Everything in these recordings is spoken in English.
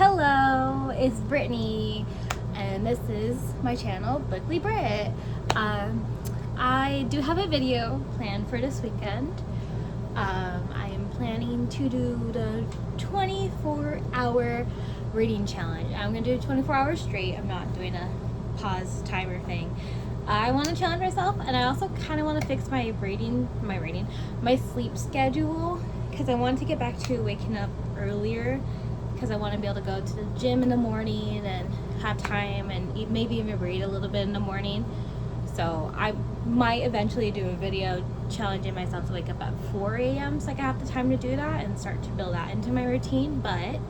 Hello, it's Brittany, and this is my channel, Bookly.Brittt. I do have a video planned for this weekend. I am planning to do the 24-hour reading challenge. I'm going to do 24 hours straight. I'm not doing a pause timer thing. I want to challenge myself, and I also kind of want to fix my sleep schedule, because I want to get back to waking up earlier, because I want to be able to go to the gym in the morning and have time and maybe even read a little bit in the morning. So I might eventually do a video challenging myself to wake up at 4 a.m. so I can have the time to do that and start to build that into my routine. But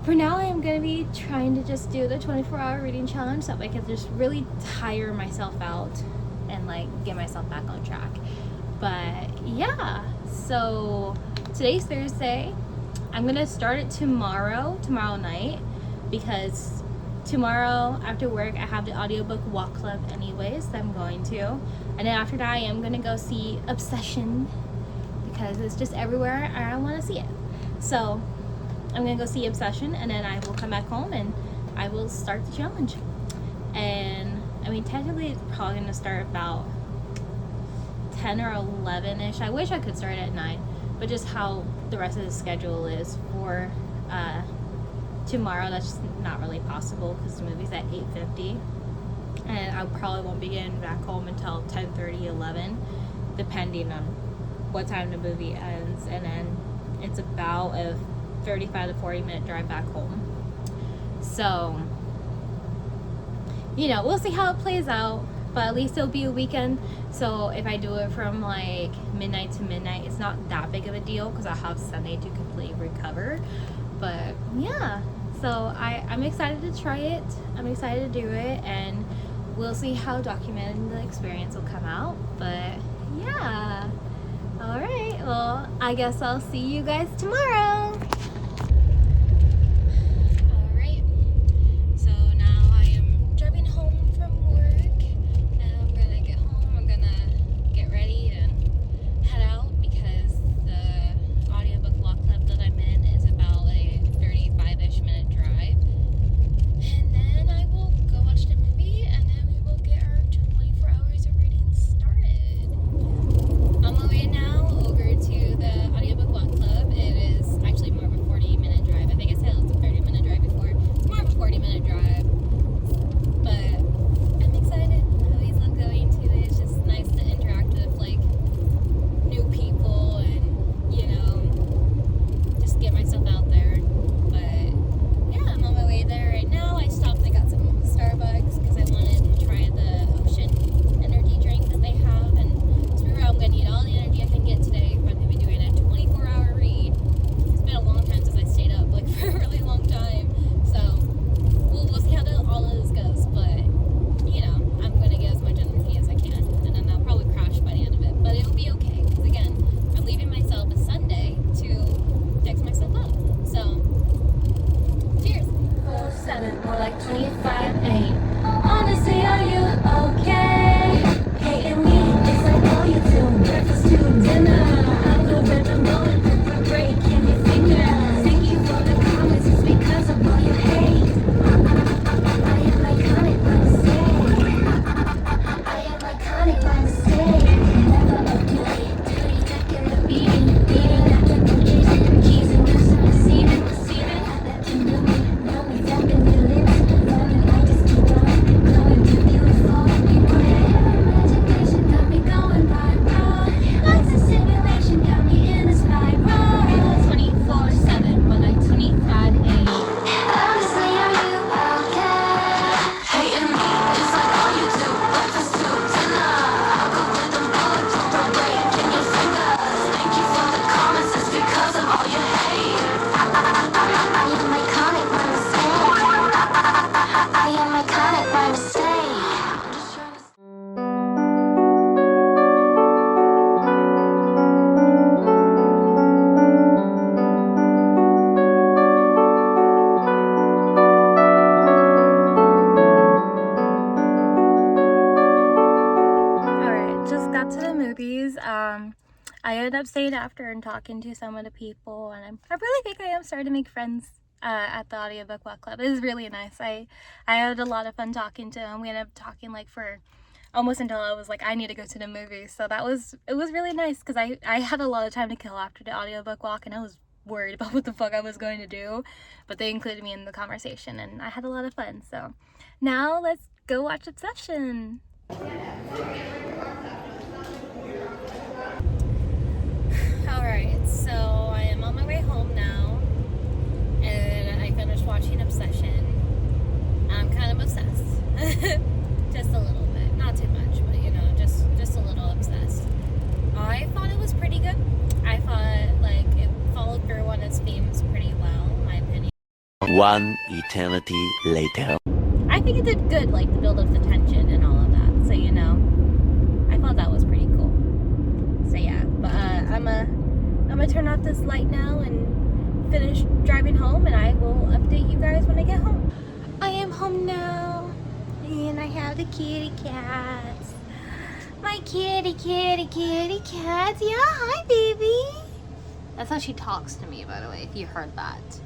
for now, I am going to be trying to just do the 24-hour reading challenge so that I can just really tire myself out and like get myself back on track. But yeah, so today's Thursday. I'm going to start it tomorrow night, because tomorrow after work I have the audiobook walk club anyways that I'm going to. And then after that I am going to go see Obsession, because it's just everywhere and I want to see it. So I'm going to go see Obsession, and then I will come back home and I will start the challenge. And I mean, technically it's probably going to start about 10 or 11ish. I wish I could start at 9, but just how the rest of the schedule is for tomorrow, that's just not really possible because the movie's at 8:50, and I probably won't be getting back home until 10:30, 11, depending on what time the movie ends. And then it's about a 35 to 40 minute drive back home. So, you know, we'll see how it plays out. But at least it'll be a weekend, so if I do it from like midnight to midnight, it's not that big of a deal because I have Sunday to completely recover. But yeah, so I'm excited to try it. I'm excited to do it, and we'll see how documented the experience will come out. But yeah, all right. Well, I guess I'll see you guys tomorrow. I ended up staying after and talking to some of the people, and I really think I am starting to make friends at the audiobook walk club. It was really nice. I had a lot of fun talking to him. We ended up talking like for almost until I was like, I need to go to the movie. So it was really nice because I had a lot of time to kill after the audiobook walk, and I was worried about what the fuck I was going to do, but they included me in the conversation and I had a lot of fun. So now let's go watch Obsession. Alright, so I am on my way home now and I finished watching Obsession. I'm kind of obsessed. Just a little bit, not too much, but you know, just a little obsessed. I thought it was pretty good. I thought like it followed through on its themes pretty well, in my opinion. One eternity later. I think it did good, like the build up the tension and all of that. So you know, I thought that was pretty cool. So yeah, but I'm gonna turn off this light now and finish driving home, and I will update you guys when I get home. I am home now, and I have the kitty cats. My kitty cats. Yeah, hi baby. That's how she talks to me, by the way, if you heard that.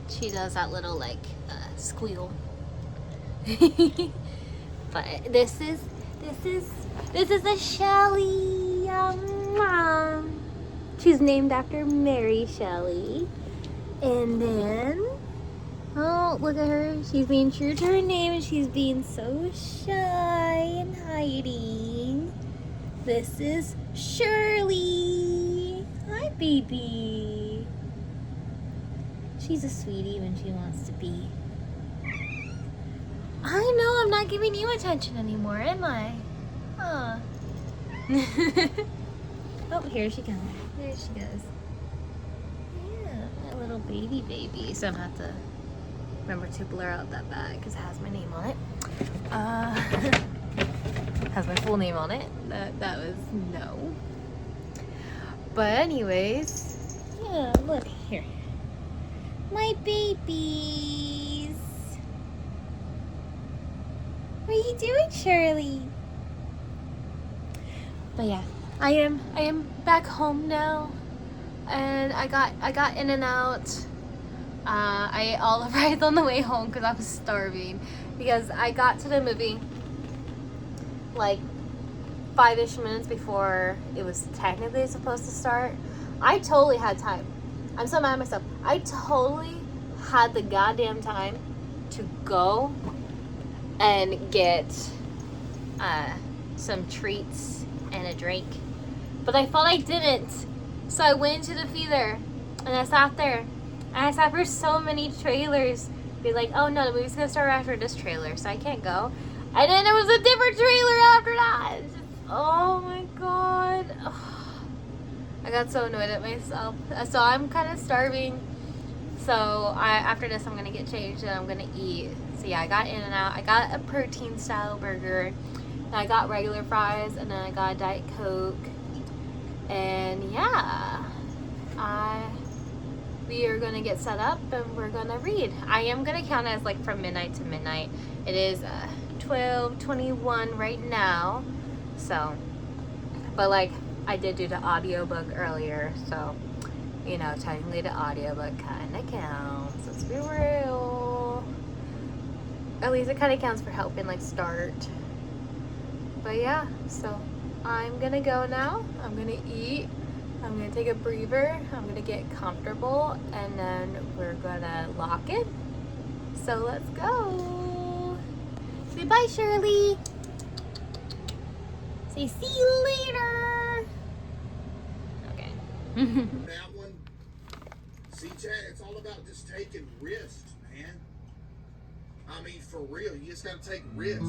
She does that little like squeal. But this is a Shelley. She's named after Mary Shelley. And then, oh, look at her. She's being true to her name and she's being so shy and hiding. This is Shirley. Hi, baby. She's a sweetie when she wants to be. I know I'm not giving you attention anymore, am I? Huh. Oh, here she comes. There she goes. Yeah, that little baby. So I'm gonna have to remember to blur out that bag because it has my name on it. Has my full name on it. That was no. But anyways, yeah, look here. My babies. What are you doing, Shirley? But yeah, I am back home now, and I got in and out. I ate all the rides on the way home because I was starving. Because I got to the movie like 5-ish minutes before it was technically supposed to start. I totally had time. I'm so mad at myself. I totally had the goddamn time to go and get some treats and a drink, but I thought I didn't. So I went into the theater and I sat there and I sat for so many trailers. Be like, oh no, the movie's gonna start after this trailer, so I can't go. And then there was a different trailer after that. It's just, oh my god. I got so annoyed at myself. So I'm kind of starving. So after this, I'm gonna get changed and I'm gonna eat. So yeah, I got in and out. I got a protein style burger. And I got regular fries, and then I got a Diet Coke. And yeah, we are gonna get set up and we're gonna read. I am gonna count as like from midnight to midnight. It is 12:21 right now. So, but like I did do the audiobook earlier, so you know, technically the audiobook kind of counts. Let's be real. At least it kind of counts for helping like start. But yeah, so I'm gonna go now. I'm gonna eat. I'm gonna take a breather. I'm gonna get comfortable, and then we're gonna lock it. So let's go. Say bye, Shirley. Say see you later. Okay. That one. See, Chad, it's all about just taking risks, man. I mean, for real, you just gotta take risks.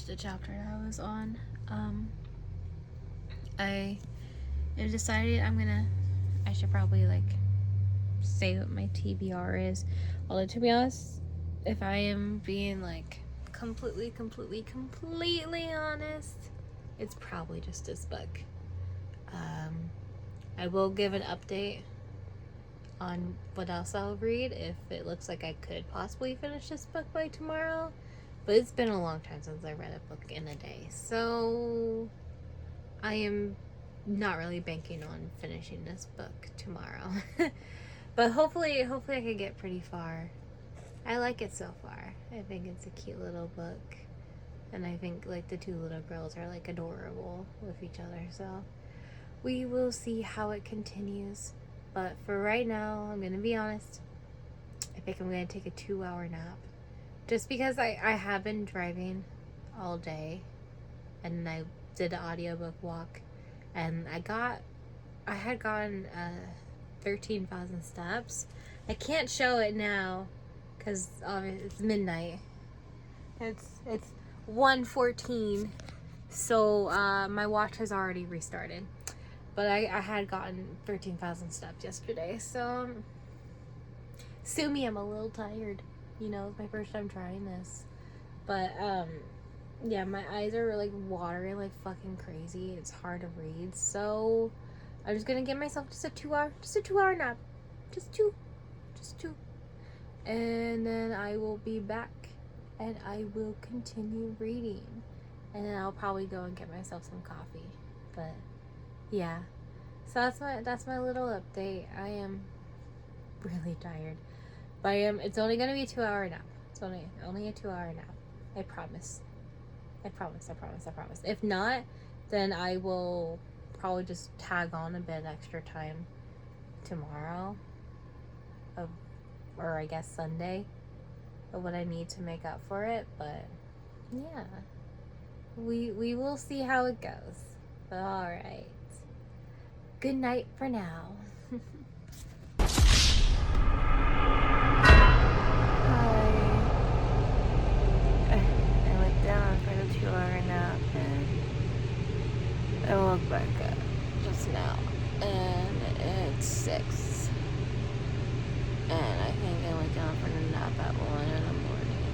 finished the chapter I was on. I decided I should probably like say what my TBR is. Although to be honest, if I am being like completely honest, it's probably just this book. I will give an update on what else I'll read if it looks like I could possibly finish this book by tomorrow. But it's been a long time since I read a book in a day, so I am not really banking on finishing this book tomorrow. But hopefully I could get pretty far. I like it so far. I think it's a cute little book, and I think like the two little girls are like adorable with each other, so we will see how it continues. But for right now, I'm gonna be honest, I think I'm gonna take a 2-hour nap, just because I have been driving all day, and I did an audiobook walk, and I had gotten 13,000 steps. I can't show it now because it's midnight. It's 1:14, so my watch has already restarted. But I had gotten 13,000 steps yesterday, so sue me, I'm a little tired. You know, it's my first time trying this. But yeah, my eyes are like watering like fucking crazy. It's hard to read, so I'm just gonna give myself just a 2-hour nap. Just two. And then I will be back and I will continue reading. And then I'll probably go and get myself some coffee. But yeah. So that's my little update. I am really tired. But it's only gonna be a 2-hour nap. It's only a 2-hour nap. I promise. If not, then I will probably just tag on a bit extra time tomorrow, or I guess Sunday, of what I need to make up for it. But yeah, we will see how it goes. But all right, good night for now. I went down for the 2-hour nap and I woke back up just now, and it's 6. And I think I went down for a nap at 1 in the morning.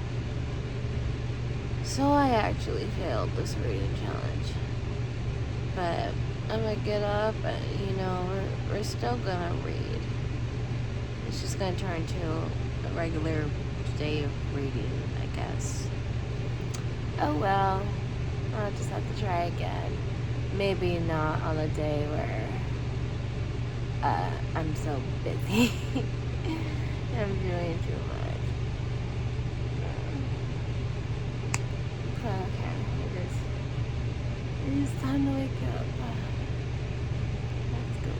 So I actually failed this reading challenge. But I'm gonna get up and, we're still gonna read. It's just gonna turn into a regular day of reading, I guess. Oh well, I'll just have to try again. Maybe not on a day where I'm so busy. I'm doing too much. Okay, it is time to wake up. Let's go.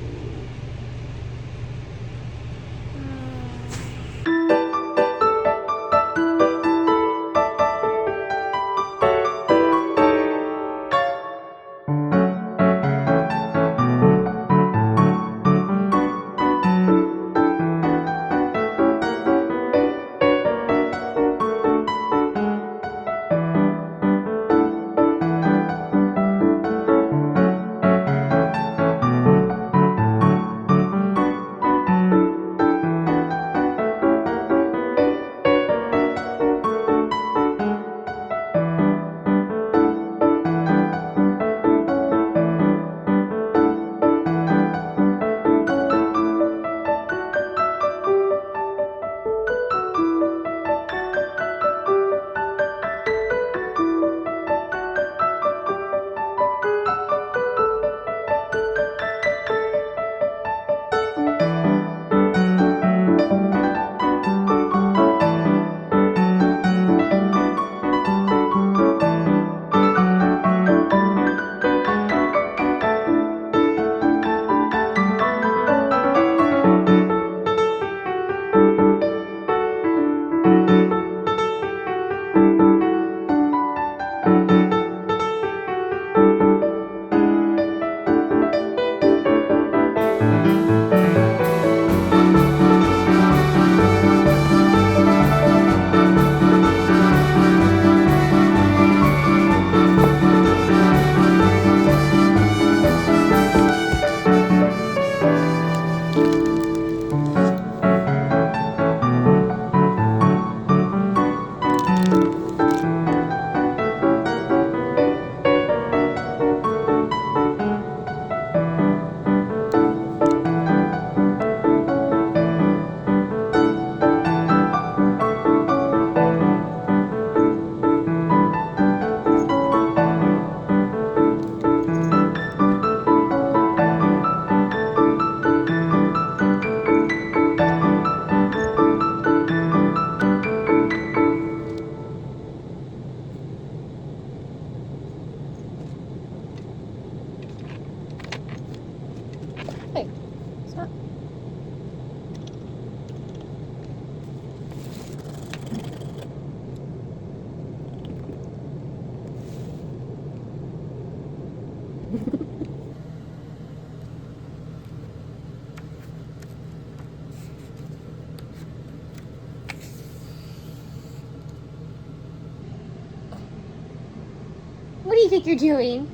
do you think you're doing?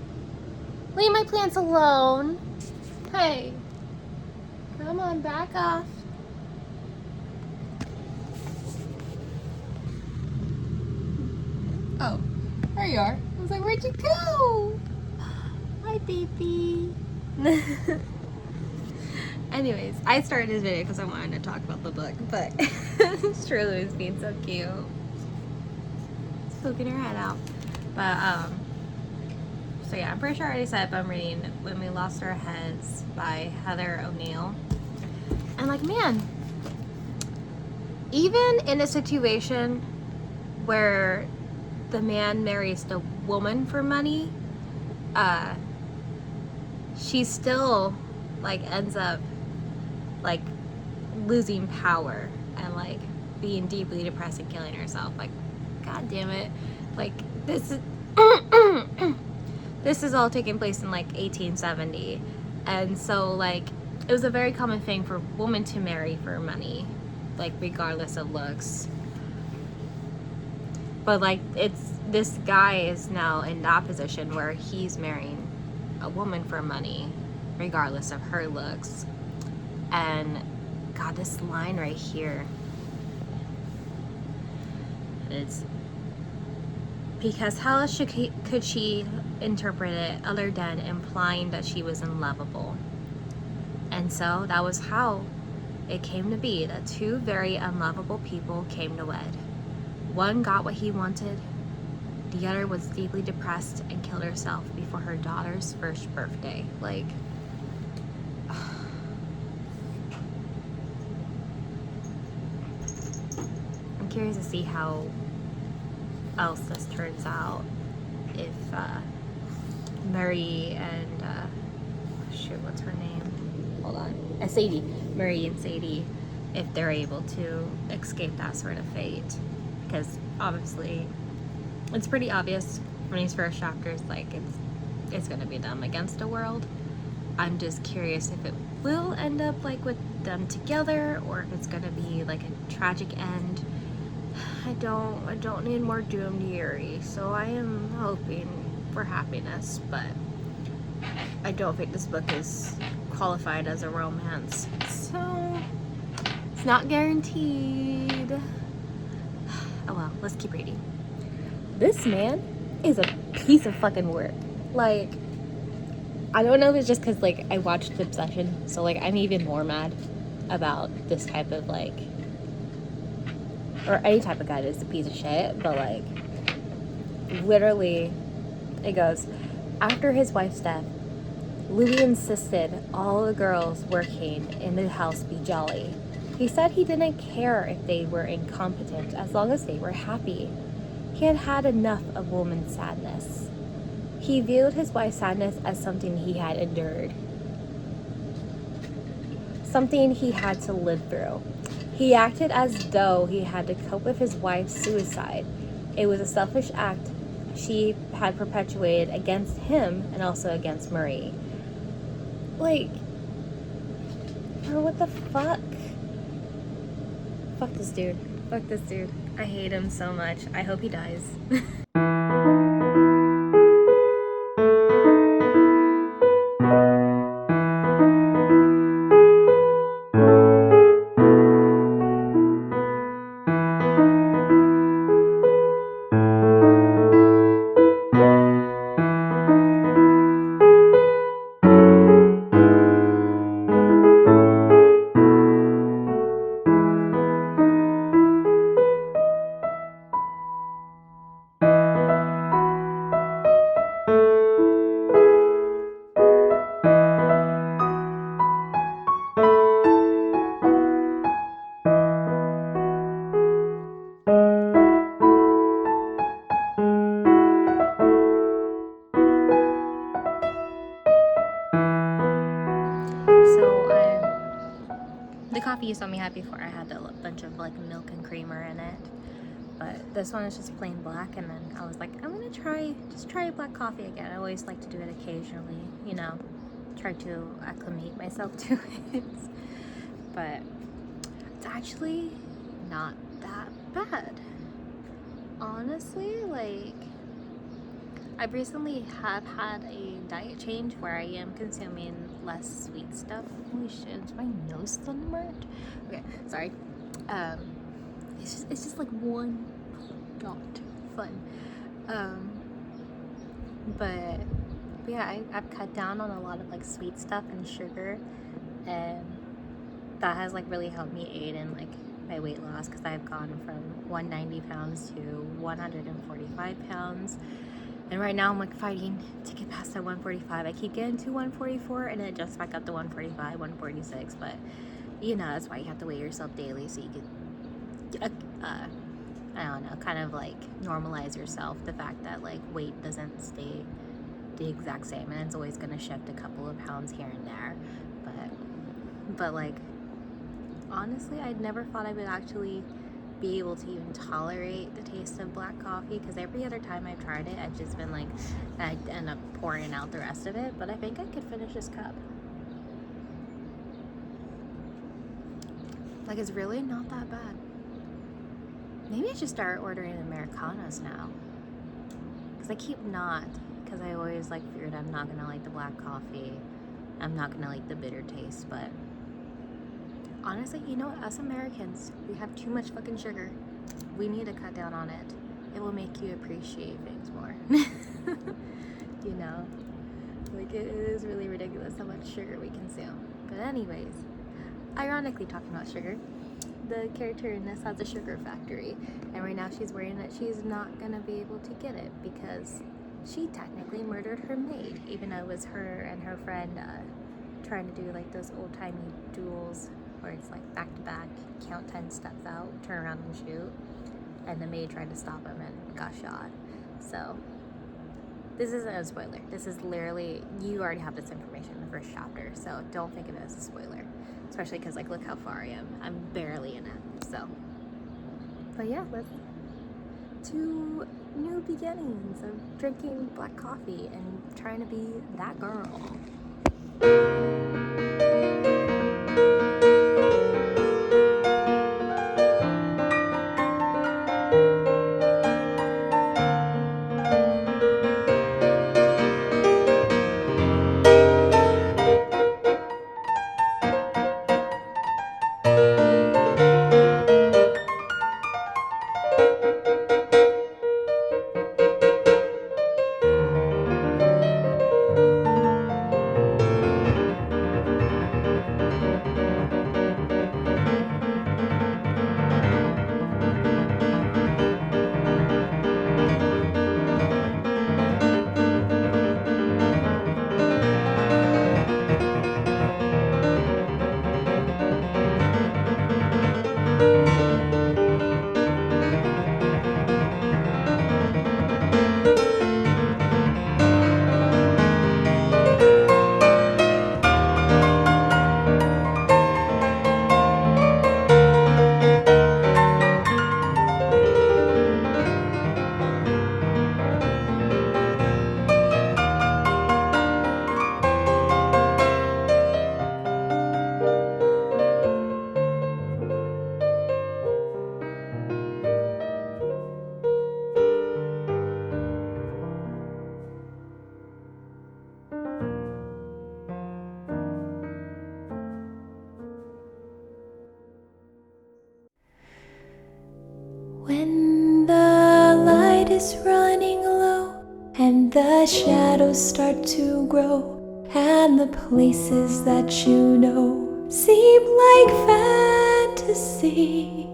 Leave my plants alone. Hey. Come on, back off. Oh, there you are. I was like, where'd you go? Hi, baby. Anyways, I started this video because I wanted to talk about the book, but Shirley was being so cute. Poking her head out. But, so yeah, I'm pretty sure I already said, but I'm reading When We Lost Our Heads by Heather O'Neill. And like, man, even in a situation where the man marries the woman for money, she still like ends up like losing power and like being deeply depressed and killing herself. Like, god damn it. Like, this is this is all taking place in like 1870, and so like it was a very common thing for women to marry for money, like regardless of looks. But like, it's, this guy is now in that position where he's marrying a woman for money regardless of her looks. And god, this line right here, it's because how else could she interpret it other than implying that she was unlovable? And so that was how it came to be that two very unlovable people came to wed. One got what he wanted, the other was deeply depressed and killed herself before her daughter's first birthday. Like, I'm curious to see how else this turns out, if Murray and shoot, what's her name? Hold on. Sadie. Murray and Sadie, if they're able to escape that sort of fate. Because obviously, it's pretty obvious from these first chapters, like it's gonna be them against the world. I'm just curious if it will end up like with them together, or if it's gonna be like a tragic end. I don't need more doomed Yuri, so I am hoping for happiness, but I don't think this book is qualified as a romance, so it's not guaranteed. Oh well, let's keep reading. This man is a piece of fucking work. Like, I don't know if it's just because like I watched Obsession, so like I'm even more mad about this type of like, or any type of guy that's a piece of shit, but like literally it goes, after his wife's death, Louis insisted all the girls working in the house be jolly. He said he didn't care if they were incompetent as long as they were happy. He had had enough of woman's sadness. He viewed his wife's sadness as something he had endured, something he had to live through. He acted as though he had to cope with his wife's suicide. It was a selfish act she had perpetuated against him and also against Murray. Like, bro, what the fuck? Fuck this dude. Fuck this dude. I hate him so much. I hope he dies. The coffee you saw me had before, I had a bunch of like milk and creamer in it, but this one is just plain black. And then I was like, I'm gonna try black coffee again. I always like to do it occasionally, you know, try to acclimate myself to it. But it's actually not that bad, honestly. Like, I recently have had a diet change where I am consuming less sweet stuff. Holy shit, is my nose still burnt? Okay, sorry. Um, it's just like one dot fun. But yeah, I've cut down on a lot of like sweet stuff and sugar, and that has like really helped me aid in like my weight loss, because I've gone from 190 pounds to 145 pounds. And right now I'm like fighting to get past that 145. I keep getting to 144 and it jumps back up to 145, 146. But you know, that's why you have to weigh yourself daily, so you can, I don't know, kind of like normalize yourself. The fact that like weight doesn't stay the exact same, and it's always gonna shift a couple of pounds here and there. But like, honestly, I never thought I would actually be able to even tolerate the taste of black coffee, because every other time I've tried it, I've just been like, I end up pouring out the rest of it. But I think I could finish this cup. Like, it's really not that bad. Maybe I should start ordering Americanos now, because I keep not, because I always like figured I'm not gonna like the black coffee, I'm not gonna like the bitter taste. But honestly, you know, us Americans, we have too much fucking sugar. We need to cut down on it. It will make you appreciate things more. You know, like, it is really ridiculous how much sugar we consume. But anyways, ironically, talking about sugar, the character in this has a sugar factory, and right now she's worrying that she's not gonna be able to get it because she technically murdered her maid, even though it was her and her friend trying to do like those old-timey duels where it's like back to back, count 10 steps out, turn around and shoot, and the maid tried to stop him and got shot. So this isn't a spoiler. This is literally, you already have this information in the first chapter, so don't think of it as a spoiler, especially because like, look how far I am. I'm barely in it. So, but yeah, let's to new beginnings of drinking black coffee and trying to be that girl. When the light is running low and the shadows start to grow, and the places that you know seem like fantasy,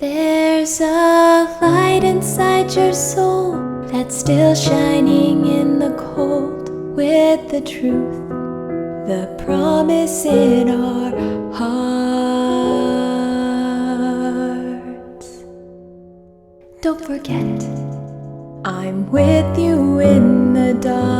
there's a light inside your soul that's still shining in the cold, with the truth, the promise in our hearts. Don't forget, I'm with you in the dark.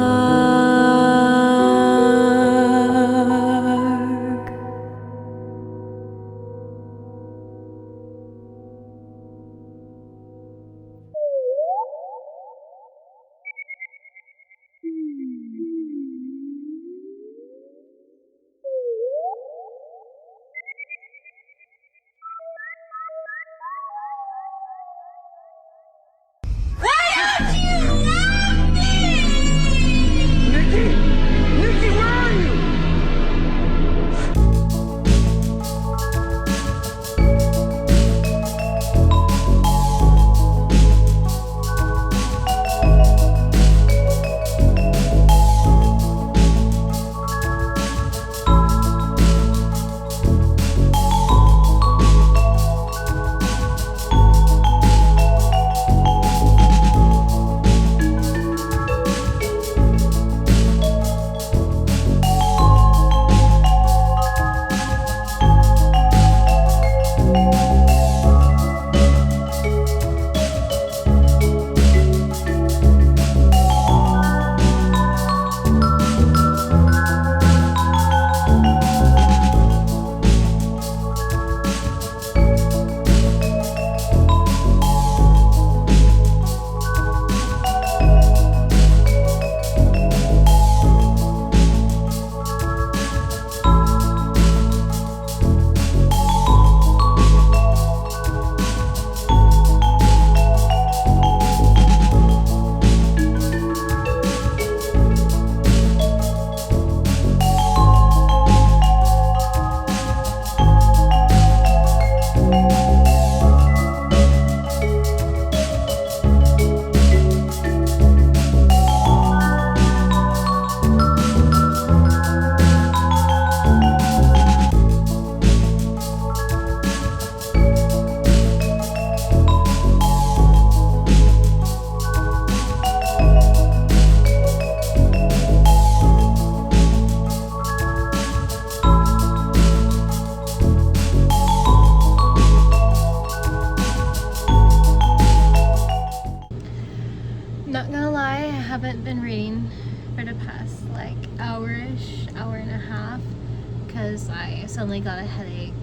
I suddenly got a headache,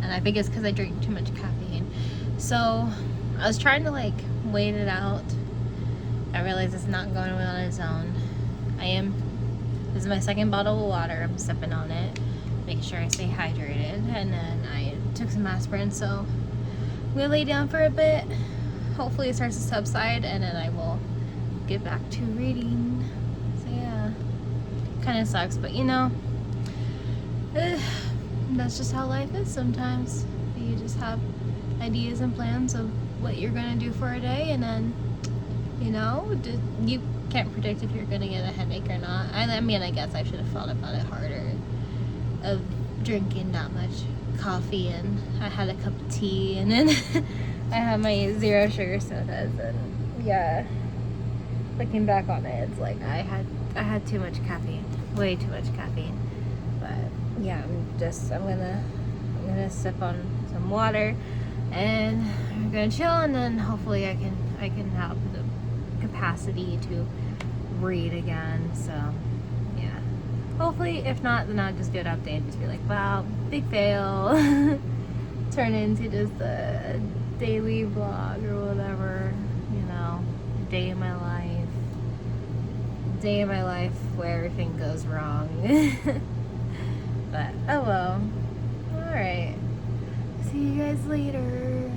and I think it's because I drank too much caffeine. So I was trying to like wait it out. I realized it's not going away on its own. This is my second bottle of water. I'm sipping on it, making sure I stay hydrated, and then I took some aspirin. So I'm gonna lay down for a bit. Hopefully it starts to subside, and then I will get back to reading. So yeah, kind of sucks, but you know, that's just how life is sometimes. You just have ideas and plans of what you're gonna do for a day, and then, you know, you can't predict if you're gonna get a headache or not. I mean, I guess I should have thought about it harder, of drinking that much coffee, and I had a cup of tea, and then I had my 0 sugar sodas, and yeah, looking back on it, it's like I had too much caffeine, way too much caffeine. But yeah, I'm gonna sip on some water, and I'm gonna chill, and then hopefully I can have the capacity to read again. So yeah, hopefully, if not, then I'll just do an update and just be like, wow, big fail. Turn into just a daily vlog or whatever, you know, day in my life where everything goes wrong. But oh well. Alright, see you guys later.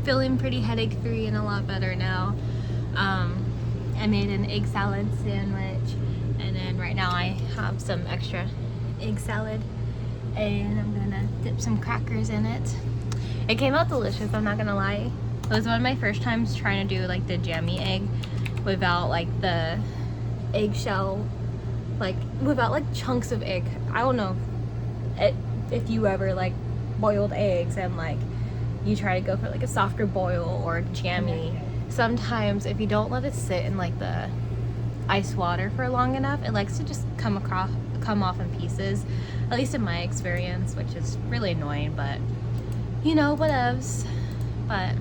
Feeling pretty headache free and a lot better now. I made an egg salad sandwich, and then right now I have some extra egg salad, and I'm gonna dip some crackers in it. It came out delicious, I'm not gonna lie. It was one of my first times trying to do like the jammy egg without like the eggshell, like without like chunks of egg. I don't know if you ever like boiled eggs and like you try to go for like a softer boil or jammy. Sometimes if you don't let it sit in like the ice water for long enough, it likes to just come off in pieces, at least in my experience, which is really annoying, but you know, whatevs. But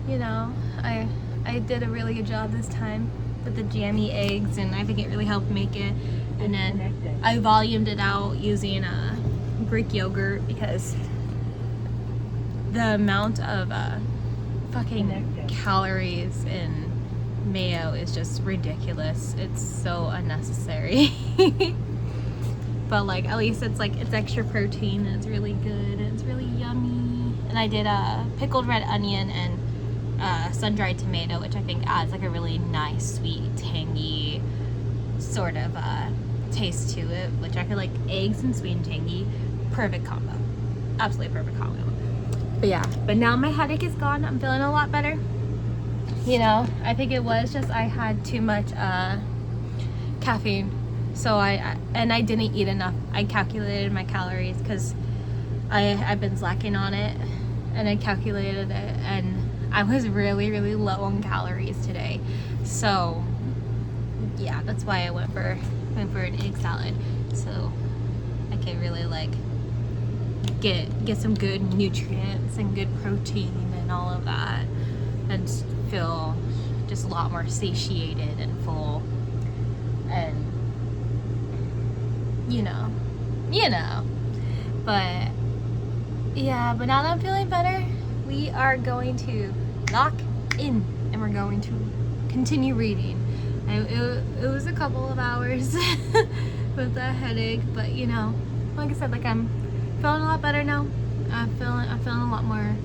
you know, I did a really good job this time with the jammy eggs, and I think it really helped make it. And then I volumed it out using Greek yogurt, because the amount of fucking calories in mayo is just ridiculous. It's so unnecessary. But like, at least it's like, it's extra protein, and it's really good, and it's really yummy. And I did a pickled red onion and sun-dried tomato, which I think adds like a really nice, sweet, tangy sort of taste to it, which I feel like eggs and sweet and tangy, perfect combo. Absolutely perfect combo. But yeah, but now my headache is gone. I'm feeling a lot better. You know, I think it was just I had too much caffeine. So I didn't eat enough. I calculated my calories because I've been slacking on it, and I calculated it, and I was really, really low on calories today. So yeah, that's why I went for an egg salad, so I can really like get some good nutrients and good protein and all of that, and feel just a lot more satiated and full, and you know, but yeah, but now that I'm feeling better, we are going to lock in, and we're going to continue reading. It was a couple of hours with that headache, but you know, like I said, like I'm feeling a lot better now. I'm feeling a lot more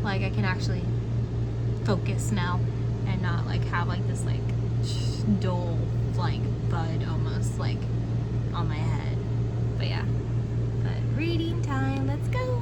like I can actually focus now and not like have like this like dull like bud almost like on my head. But yeah, but reading time, let's go.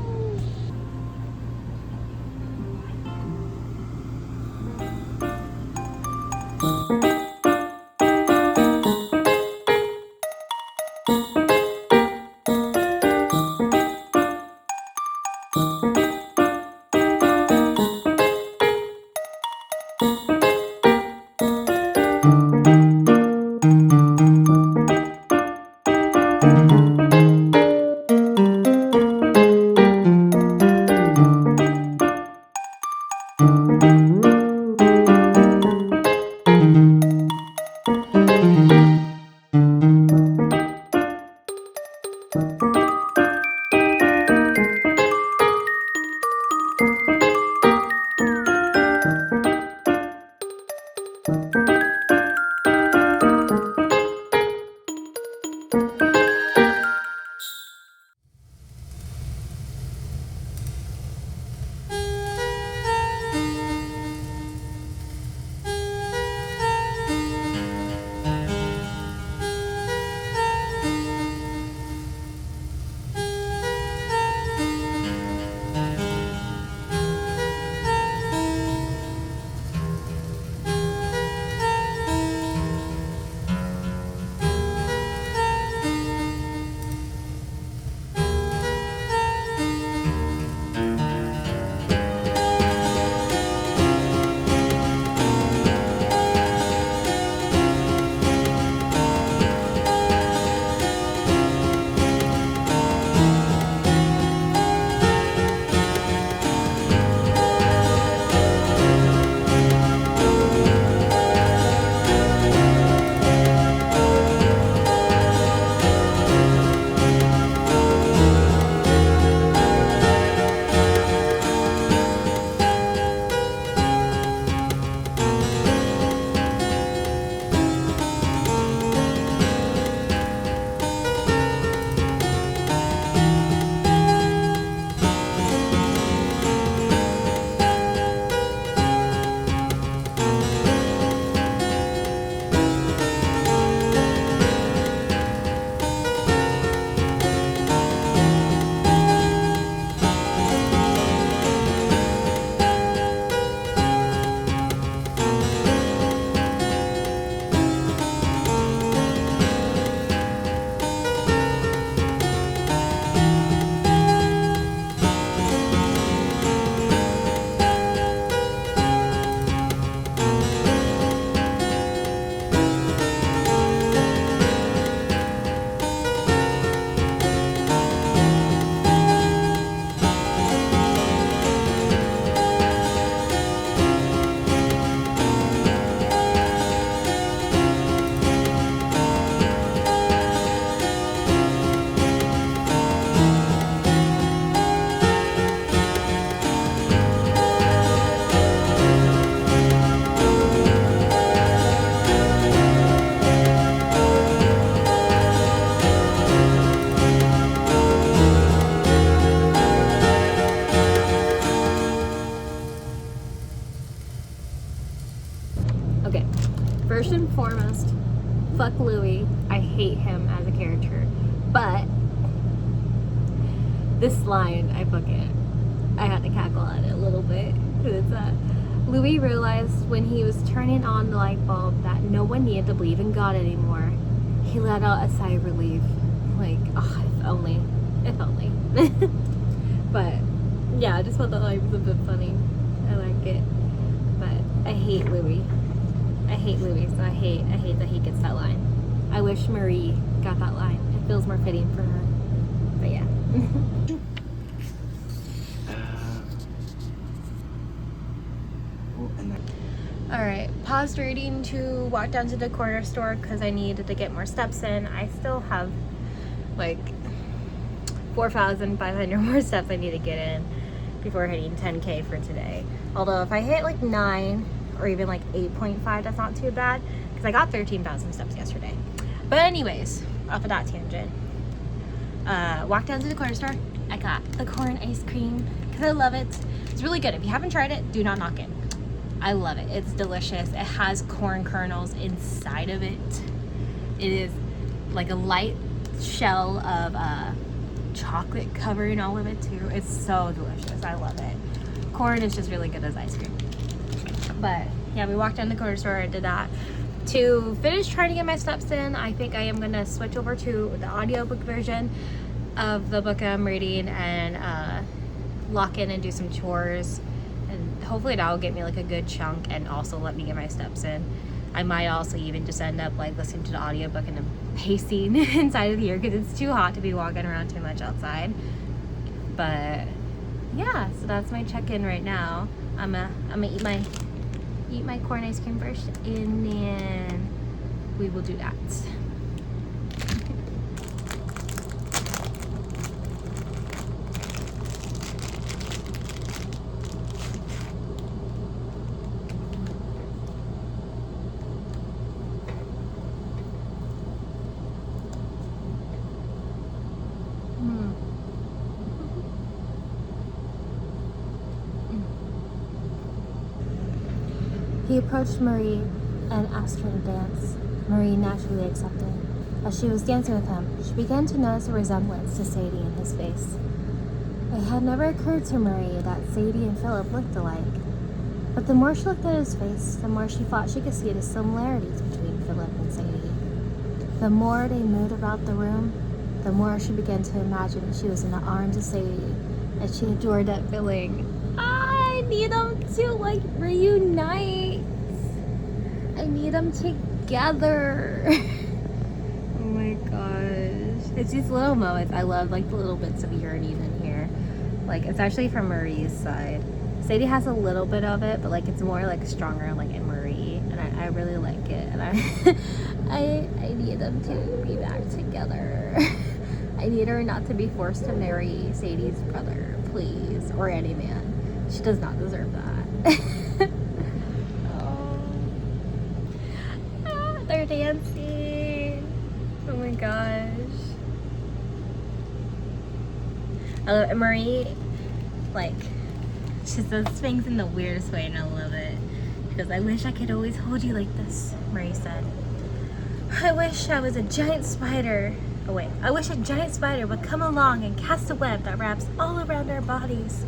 Okay, first and foremost, fuck Louis. I hate him as a character. But this line, I had to cackle at it a little bit. It's Louis realized when he was turning on the light bulb that no one needed to believe in God anymore. He let out a sigh of relief. Like, oh, if only. If only. But yeah, I just thought that line was a bit funny. I like it. But I hate Louis. I hate Louis, so I hate that he gets that line. I wish Marie got that line. It feels more fitting for her. But yeah. Alright, paused reading to walk down to the corner store because I needed to get more steps in. I still have like 4,500 more steps I need to get in before hitting 10K for today. Although if I hit like 9 or even like 8.5, that's not too bad because I got 13,000 steps yesterday. But anyways, off of that tangent, walked down to the corner store. I got the corn ice cream because I love it. It's really good. If you haven't tried it, do not knock it. I love it. It's delicious. It has corn kernels inside of it. It is like a light shell of chocolate covering all of it too. It's so delicious. I love it. Corn is just really good as ice cream. But yeah, we walked down the corner store and did that. To finish trying to get my steps in, I think I am going to switch over to the audiobook version of the book I'm reading and lock in and do some chores. And hopefully that will get me like a good chunk and also let me get my steps in. I might also even just end up like listening to the audiobook and pacing inside of the ear because it's too hot to be walking around too much outside. But yeah, so that's my check-in right now. I'm gonna eat my corn ice cream first, and then we will do that. He approached Marie and asked her to dance. Marie naturally accepted. As she was dancing with him, she began to notice a resemblance to Sadie in his face. It had never occurred to Marie that Sadie and Philip looked alike. But the more she looked at his face, the more she thought she could see the similarities between Philip and Sadie. The more they moved about the room, the more she began to imagine that she was in the arms of Sadie, and she adored that feeling. I need them to like reunite. I need them together. Oh my gosh. It's these little moments. I love like the little bits of yearning in here. Like especially from Marie's side. Sadie has a little bit of it, but like it's more like stronger like in Marie. And I really like it. And I need them to be back together. I need her not to be forced to marry Sadie's brother, please. Or any man. She does not deserve that. They're dancing. Oh my gosh. I love it. Marie, like, she does things in the weirdest way, and I love it. Because I wish I could always hold you like this, Marie said. I wish I was a giant spider. Oh wait, I wish a giant spider would come along and cast a web that wraps all around our bodies.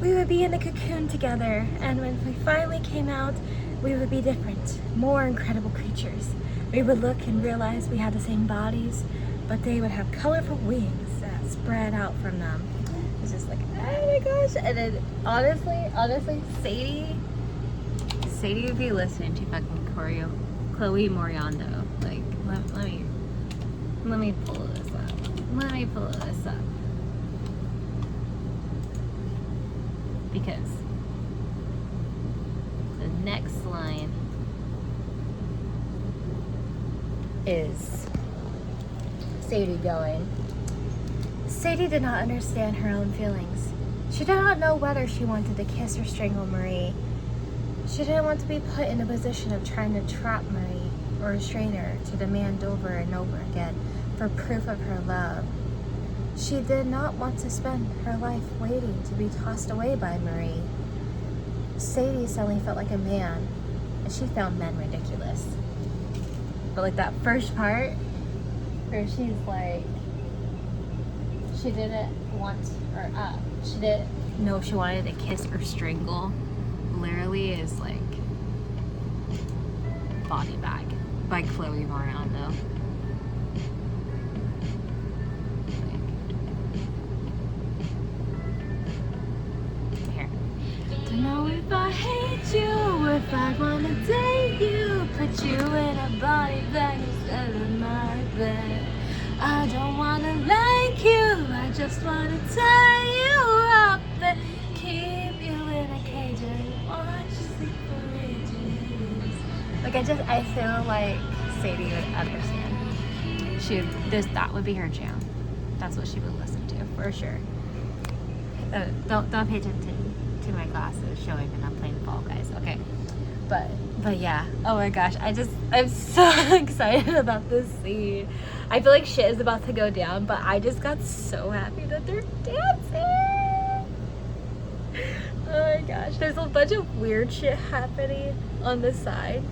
We would be in a cocoon together, and when we finally came out, we would be different, more incredible creatures. We would look and realize we had the same bodies, but they would have colorful wings that spread out from them. It's just like, oh my gosh. And then honestly, Sadie would be listening to fucking Chloe Moriando. Like, let me pull this up. Because the next line is Sadie going. Sadie did not understand her own feelings. She did not know whether she wanted to kiss or strangle Marie. She didn't want to be put in a position of trying to trap Marie or restrain her to demand over and over again for proof of her love. She did not want to spend her life waiting to be tossed away by Marie. Sadie suddenly felt like a man, and she found men ridiculous. But like that first part, where she's like, she didn't know if she wanted to kiss or strangle, literally is like Body Bag by Chloe Moriando. Know if I hate you, if I wanna date you, put you in a body bag instead of my bed. I don't wanna like you, I just wanna tie you up and keep you in a cage and watch you sleep for ages. Like I feel like Sadie would understand. That would be her jam. That's what she would listen to for sure. Don't pay attention to my glasses showing that I'm playing Fall Guys. Okay, But yeah, oh my gosh, I'm so excited about this scene. I feel like shit is about to go down, but I just got so happy that they're dancing. Oh my gosh, there's a bunch of weird shit happening on the side.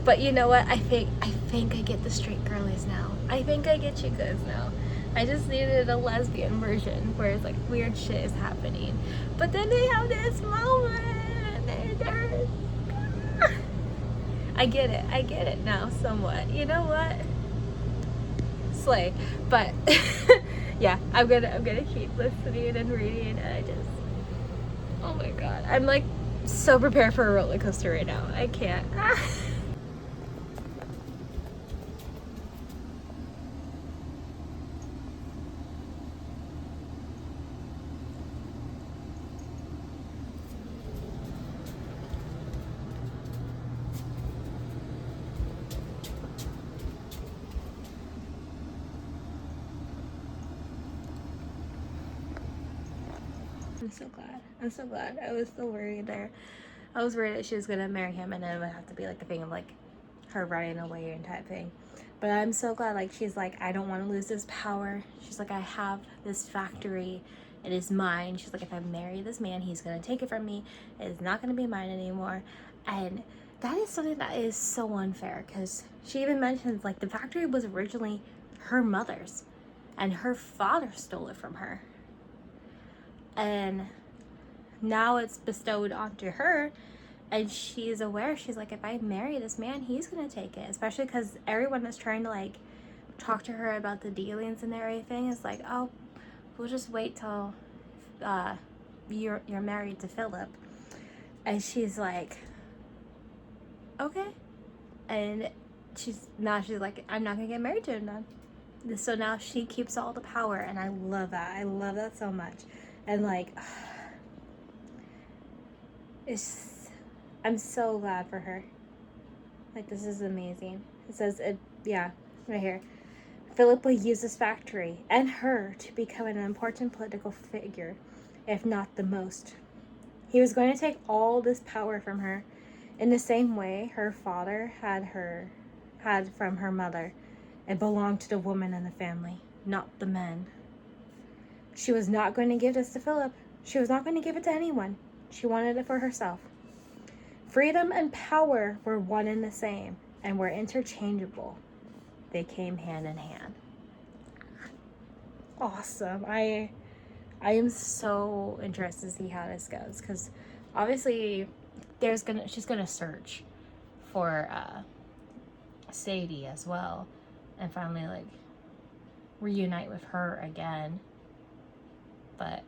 But you know what? I think I get the straight girlies now. I think I get you guys now. I just needed a lesbian version where it's like weird shit is happening. But then they have this moment. I get it now somewhat. You know what? Slay. But yeah, I'm gonna keep listening and reading, and I just, oh my god. I'm like so prepared for a roller coaster right now. I can't. I'm so glad. I was so worried there. I was worried that she was gonna marry him and then it would have to be like a thing of like her running away and type thing. But I'm so glad, like, she's like, I don't want to lose this power. She's like, I have this factory. It is mine. She's like, if I marry this man, he's gonna take it from me. It is not gonna be mine anymore. And that is something that is so unfair, because she even mentions like the factory was originally her mother's and her father stole it from her. And now it's bestowed onto her, and she's aware. She's like, if I marry this man, he's gonna take it. Especially because everyone is trying to like talk to her about the dealings and everything. It's like, oh, we'll just wait till you're married to Philip. And she's like, okay. And she's like, I'm not gonna get married to him then. So now she keeps all the power, and I love that. I love that so much. And like, I'm so glad for her. Like, this is amazing. It says, yeah, right here. Philip will use this factory and her to become an important political figure, if not the most. He was going to take all this power from her in the same way her father had from her mother. It belonged to the woman in the family, not the men. She was not going to give this to Philip. She was not going to give it to anyone. She wanted it for herself. Freedom and power were one and the same, and were interchangeable. They came hand in hand. Awesome. I am so interested to see how this goes, because obviously she's gonna search for Sadie as well, and finally like reunite with her again. But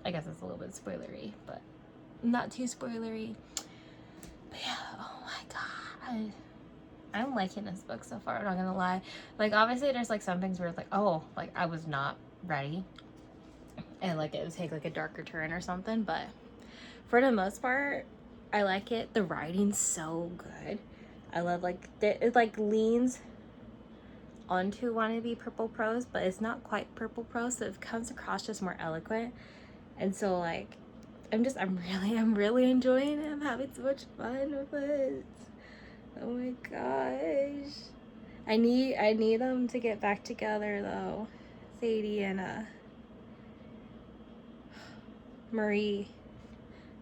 I guess it's a little bit spoilery, but not too spoilery. But yeah, oh my god, I'm liking this book so far, I'm not gonna lie. Like, obviously there's like some things where it's like, oh, like I was not ready and like it would take like a darker turn or something, but for the most part I like it. The writing's so good. I love like it like leans onto wanting to be purple prose, but it's not quite purple prose, so it comes across just more eloquent. And so like I'm really enjoying it. I'm having so much fun with it. Oh my gosh, I need them to get back together though, Sadie and Marie.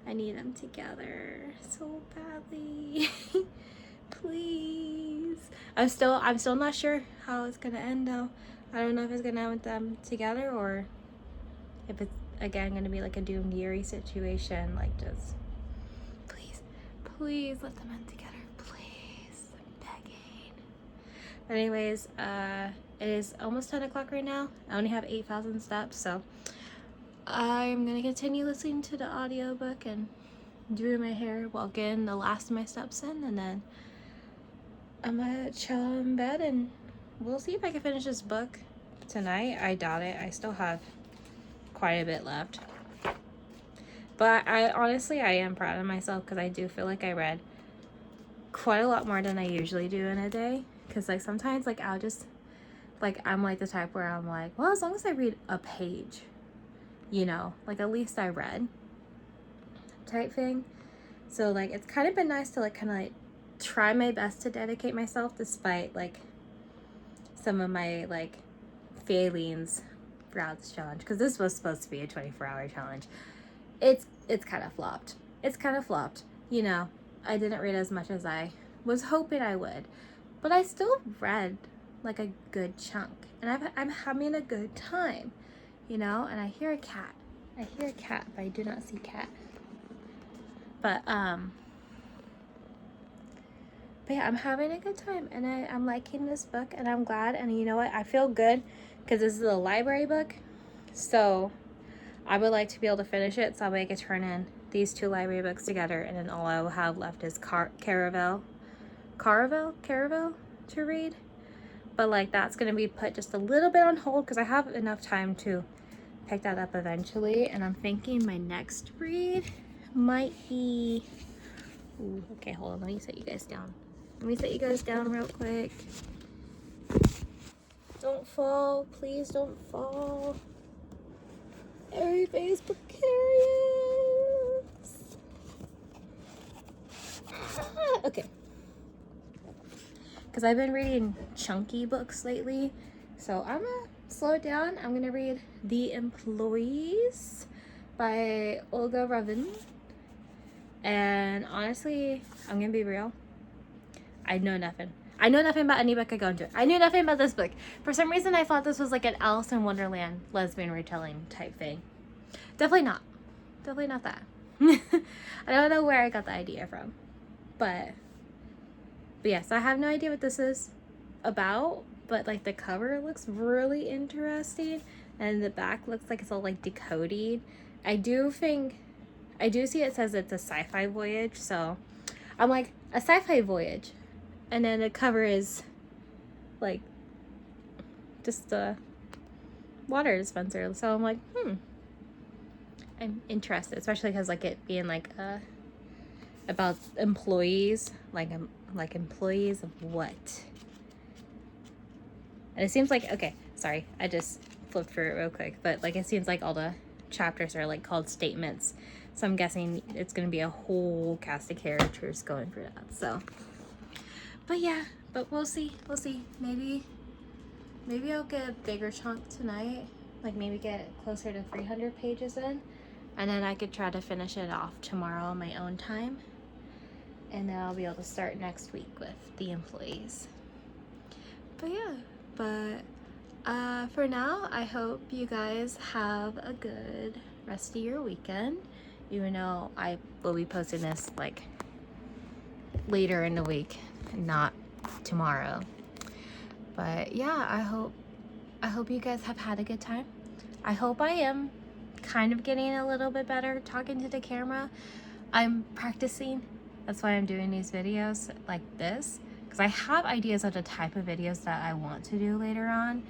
I need them together so badly. Please. I'm still not sure how it's gonna end though. I don't know if it's gonna end with them together or if it's again gonna be like a doomed Yuri situation. Like, just please let them end together, please. I'm begging. But anyways, it is almost 10 o'clock right now. I only have 8,000 steps, so I'm gonna continue listening to the audiobook and doing my hair while getting the last of my steps in, and then I'm gonna chill in bed, and we'll see if I can finish this book tonight. I doubt it. I still have quite a bit left. But I honestly am proud of myself, because I do feel like I read quite a lot more than I usually do in a day. Because like sometimes like I'll just like, I'm like the type where I'm like, well, as long as I read a page, you know, like at least I read type thing. So like it's kind of been nice to like kind of like try my best to dedicate myself despite like some of my like failings throughout this challenge, because this was supposed to be a 24-hour challenge. It's kind of flopped. It's kind of flopped. You know, I didn't read as much as I was hoping I would, but I still read like a good chunk, and I'm having a good time, you know. And I hear a cat. I hear a cat, but I do not see cat. But yeah, I'm having a good time, and I'm liking this book, and I'm glad. And you know what? I feel good because this is a library book, so I would like to be able to finish it so I can turn in these 2 library books together, and then all I will have left is Caravel to read. But like that's gonna be put just a little bit on hold because I have enough time to pick that up eventually. And I'm thinking my next read might be, ooh, okay, hold on, let me set you guys down. Let me set you guys down real quick. Don't fall, please don't fall. Everybody's precarious. Okay. Because I've been reading chunky books lately. So I'm gonna slow it down. I'm gonna read The Employees by Olga Ravin. And honestly, I'm gonna be real. I know nothing. I know nothing about any book I go into. I knew nothing about this book. For some reason, I thought this was like an Alice in Wonderland lesbian retelling type thing. Definitely not. Definitely not that. I don't know where I got the idea from. But yes, I have no idea what this is about. But like the cover looks really interesting. And the back looks like it's all like decoded. I do see it says it's a sci-fi voyage. So I'm like, a sci-fi voyage. And then the cover is like just a water dispenser. So I'm like, I'm interested, especially because like it being like about employees, like employees of what? And it seems like, okay, sorry, I just flipped through it real quick, but like it seems like all the chapters are like called statements. So I'm guessing it's gonna be a whole cast of characters going for that. So. But yeah, but we'll see. Maybe I'll get a bigger chunk tonight. Like maybe get closer to 300 pages in. And then I could try to finish it off tomorrow on my own time. And then I'll be able to start next week with The Employees. But yeah, for now, I hope you guys have a good rest of your weekend. Even though I will be posting this like later in the week, not tomorrow. But yeah, I hope you guys have had a good time. I hope I am kind of getting a little bit better talking to the camera. I'm practicing. That's why I'm doing these videos like this, because I have ideas of the type of videos that I want to do later on.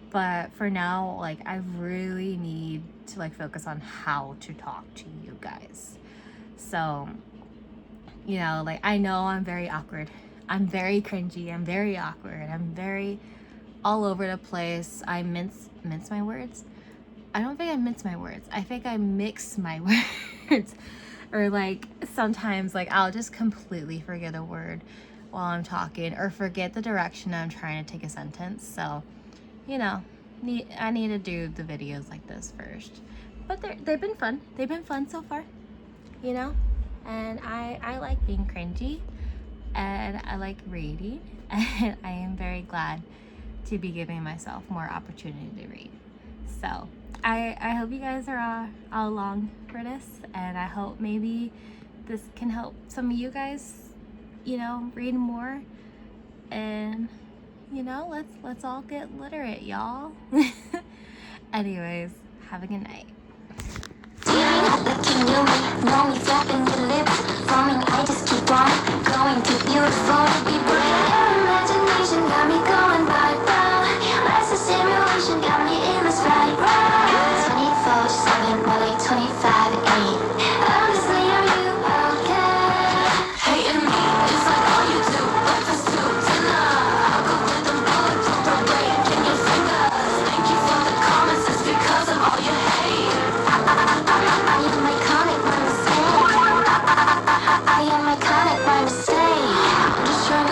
But for now, like I really need to like focus on how to talk to you guys. So, you know, like I know I'm very awkward. I'm very cringy. I'm very awkward. I'm very all over the place. I mince my words. I don't think I mince my words. I think I mix my words. Or like sometimes like I'll just completely forget a word while I'm talking, or forget the direction I'm trying to take a sentence. So, you know, I need to do the videos like this first. But they've been fun. They've been fun so far, you know? And I like being cringy, and I like reading, and I am very glad to be giving myself more opportunity to read. So I hope you guys are all along for this, and I hope maybe this can help some of you guys, you know, read more. And you know, let's all get literate, y'all. Anyways, have a good night. Can you make me flapping your lips? Forming, I just keep on going. Too beautiful to be bright. Your imagination got